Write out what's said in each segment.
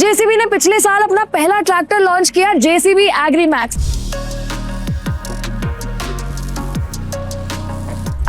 JCB ने पिछले साल अपना पहला ट्रैक्टर लॉन्च किया, जेसीबी एग्रीमैक्स।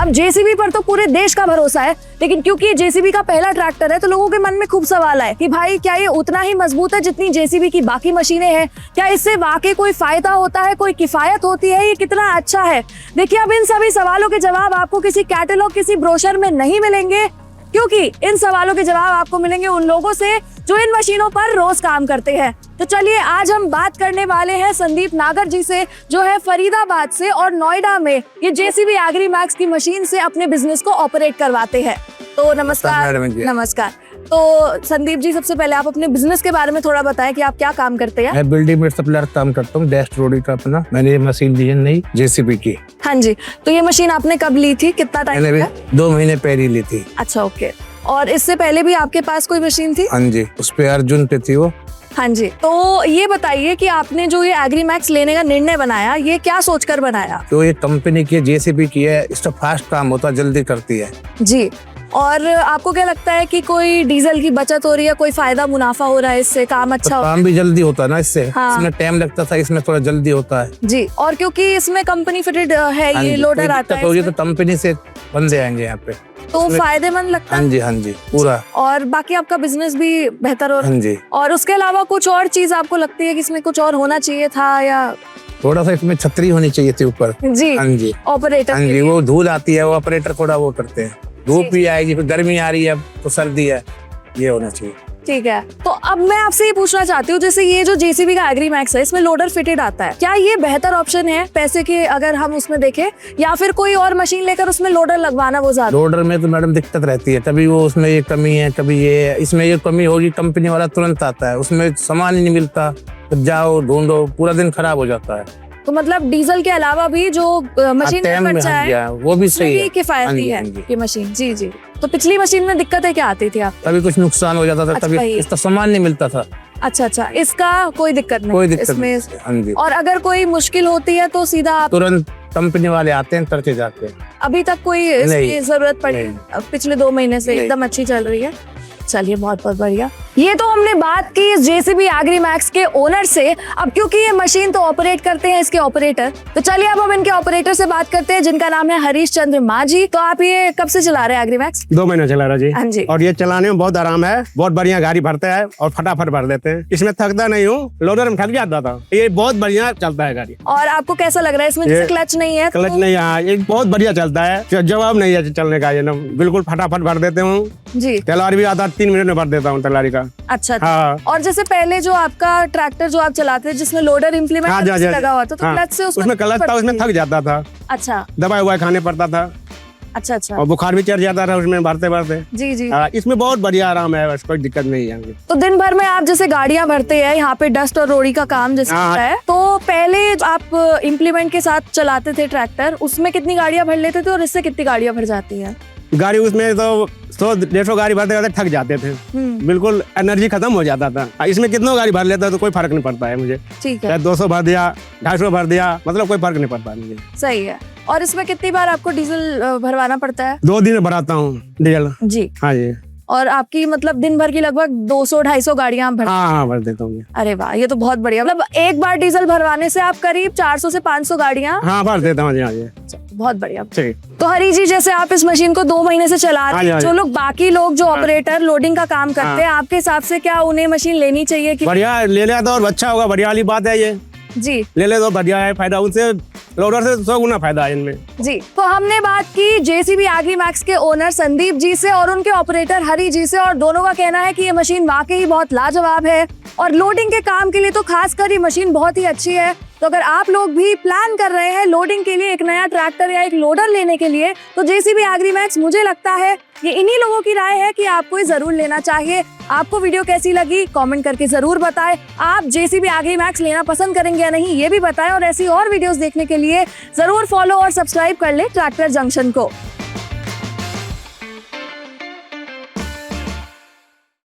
अब जेसीबी पर तो पूरे देश का भरोसा है, लेकिन क्योंकि ये जेसीबी का पहला ट्रैक्टर है तो लोगों के मन में खूब सवाल है कि भाई क्या ये उतना ही मजबूत है जितनी जेसीबी की बाकी मशीनें हैं? क्या इससे वाकई कोई फायदा होता है, कोई किफायत होती है, ये कितना अच्छा है? देखिए, अब इन सभी सवालों के जवाब आपको किसी कैटलॉग, किसी ब्रोशर में नहीं मिलेंगे, क्योंकि इन सवालों के जवाब आपको मिलेंगे उन लोगों से जो इन मशीनों पर रोज काम करते हैं। तो चलिए, आज हम बात करने वाले हैं संदीप नागर जी से, जो है फरीदाबाद से और नोएडा में ये जेसीबी एग्रीमैक्स की मशीन से अपने बिजनेस को ऑपरेट करवाते हैं। तो नमस्कार। नमस्कार। तो संदीप जी, सबसे पहले आप अपने बिजनेस के बारे में थोड़ा बताएं कि आप क्या काम करते हैं। मैं बिल्डिंग में सप्लायर काम करता हूँ, डैश रोडी का अपना। मैंने ये मशीन ली है नई जेसीबी की। हाँ जी, तो ये मशीन आपने कब ली थी, कितना टाइम? 2 महीने पहले ली थी। अच्छा, ओके। और इससे पहले भी आपके पास कोई मशीन थी? हाँ जी, उस पे अर्जुन पे थी वो। हाँ जी, तो ये बताइए कि आपने जो ये एग्रीमैक्स लेने का निर्णय बनाया, ये क्या सोचकर बनाया? तो ये कंपनी की जेसीबी की है, इसका फास्ट काम होता है, जल्दी करती है जी। और आपको क्या लगता है कि कोई डीजल की बचत हो रही है, कोई फायदा मुनाफा हो रहा है इससे, काम अच्छा तो काम भी जल्दी होता है ना इससे। हाँ। इसमें टाइम लगता था, इसमें थोड़ा जल्दी होता है जी। और क्योंकि इसमें कंपनी फिटेड है, ये लोडर आता है, तो कंपनी से बंदे आएंगे यहाँ पे, तो फायदेमंद लगता है। हाँ जी, हाँ जी, पूरा। और बाकी आपका बिजनेस भी बेहतर हो रहा है। हाँ जी। और उसके अलावा कुछ और चीज आपको लगती है कि इसमें कुछ और होना चाहिए था, या थोड़ा सा इसमें छतरी होनी चाहिए थी ऊपर? जी। हाँ जी, ऑपरेटर। हाँ जी, वो धूल आती है, वो ऑपरेटर थोड़ा वो करते हैं। धूप भी आएगी, फिर गर्मी आ रही है, तो सर्दी है, ये होना चाहिए। ठीक है। तो अब मैं आपसे ये पूछना चाहती हूँ, जैसे ये जो जेसीबी का एग्रीमैक्स है, इसमें लोडर फिटेड आता है, क्या ये बेहतर ऑप्शन है पैसे के अगर हम उसमें देखें, या फिर कोई और मशीन लेकर उसमें लोडर लगवाना वो ज्यादा? लोडर में तो मैडम दिक्कत रहती है, कभी वो उसमें ये कमी है, कभी ये, इसमें ये कमी होगी, कंपनी वाला तुरंत आता है, उसमें सामान ही नहीं मिलता, तो जाओ ढूंढो, पूरा दिन खराब हो जाता है। तो मतलब डीजल के अलावा भी जो मशीन का खर्चा है वो भी सही है, किफायती है ये मशीन। जी जी। तो पिछली मशीन में दिक्कतें क्या आती थी आप? कभी कुछ नुकसान हो जाता था, कभी इसका सामान नहीं मिलता था। अच्छा अच्छा, इसका कोई दिक्कत नहीं, कोई दिक्कत इसमें। हाँ जी। और अगर कोई मुश्किल होती है तो सीधा आप तुरंत कंपनी वाले आते हैं, करके जाते हैं। अभी तक कोई इसकी जरूरत पड़ी? पिछले 2 महीने से एकदम अच्छी चल रही है। चलिए, बहुत बहुत बढ़िया। ये तो हमने बात की इस जेसीबी एग्रीमैक्स के ओनर से। अब क्योंकि ये मशीन तो ऑपरेट करते हैं इसके ऑपरेटर, तो चलिए अब हम इनके ऑपरेटर से बात करते हैं, जिनका नाम है हरीश चंद्र माझी। तो आप ये कब से चला रहे हैं एग्रीमैक्स? 2 महीने चला रहा जी। हाँ जी। और ये चलाने में बहुत आराम है, बहुत बढ़िया गाड़ी भरते हैं और फटाफट भर देते हैं। इसमें थकता नहीं हूँ, लोडर में थक जाता था, ये बहुत बढ़िया चलता है गाड़ी। और आपको कैसा लग रहा है इसमें? जैसे क्लच नहीं है, क्लच नहीं है, ये बहुत बढ़िया चलता है, जवाब नहीं है चलने का, ये ना बिल्कुल फटाफट भर देते हूँ जी। तैलारी भी आता 3 मिनट में भर देता हूँ तैलारी का। अच्छा। हाँ। और जैसे पहले जो आपका ट्रैक्टर जो आप चलाते थे, जिसमें लोडर इम्प्लीमेंट लगा हुआ था, तो क्लच से उसमें क्लच था, उसमें थक जाता था। अच्छा। दवाई ववाई खाने पड़ता था। अच्छा अच्छा। और बुखार भी चढ़ जाता था उसमें भरते भरते। जी जी। इसमें बहुत बढ़िया आराम है, बस कोई दिक्कत नहीं है। तो दिन भर में आप जैसे गाड़ियां भरते हैं, यहाँ पे डस्ट और रोड़ी का काम जैसे होता है, तो पहले आप इम्प्लीमेंट के साथ चलाते थे ट्रैक्टर, उसमें कितनी गाड़ियां भर लेते थे और इससे कितनी गाड़ियां भर जाती है? गाड़ी उसमें तो 100-150 गाड़ी भरते भरते थक जाते थे, बिल्कुल एनर्जी खत्म हो जाता था। इसमें कितनों गाड़ी भर लेता तो कोई फर्क नहीं पड़ता है मुझे। ठीक है। 200 भर दिया, 250 भर दिया, मतलब कोई फर्क नहीं पड़ता है मुझे। सही है। और इसमें कितनी बार आपको डीजल भरवाना पड़ता है? 2 दिन भराता हूँ डीजल। जी। हाँ जी। और आपकी मतलब दिन भर की लगभग 200-250 गाड़ियां भर? हाँ, भर देता हूँ। अरे वाह, ये तो बहुत बढ़िया। मतलब एक बार डीजल भरवाने से आप करीब 400 से 500 गाड़ियां? हाँ, भर देता हूँ। बहुत बढ़िया। ठीक। तो हरी जी, जैसे आप इस मशीन को 2 महीने से चला रहे हैं, जो लोग बाकी लोग जो ऑपरेटर लोडिंग का काम करते हैं, आपके हिसाब से क्या उन्हें मशीन लेनी चाहिए? कि बढ़िया ले लिया तो और अच्छा होगा, बढ़िया वाली बात है ये। जी, ले ले तो बढ़िया है, फायदा उनसे लोडर से 100 गुना फायदा है इनमें। जी। तो हमने बात की जेसीबी एग्रीमैक्स के ओनर संदीप जी से और उनके ऑपरेटर हरी जी से, और दोनों का कहना है कि ये मशीन वाकई बहुत लाजवाब है और लोडिंग के काम के लिए तो खासकर ये मशीन बहुत ही अच्छी है। तो अगर आप लोग भी प्लान कर रहे हैं लोडिंग के लिए एक नया ट्रैक्टर या एक लोडर लेने के लिए, तो जेसीबी एग्रीमैक्स मुझे लगता है ये इन्हीं लोगों की राय है कि आपको ये जरूर लेना चाहिए। आपको वीडियो कैसी लगी कमेंट करके जरूर बताएं। आप जेसीबी एग्रीमैक्स लेना पसंद करेंगे या नहीं ये भी बताएं, और ऐसी और वीडियोस देखने के लिए जरूर फॉलो और सब्सक्राइब कर ले ट्रैक्टर जंक्शन को।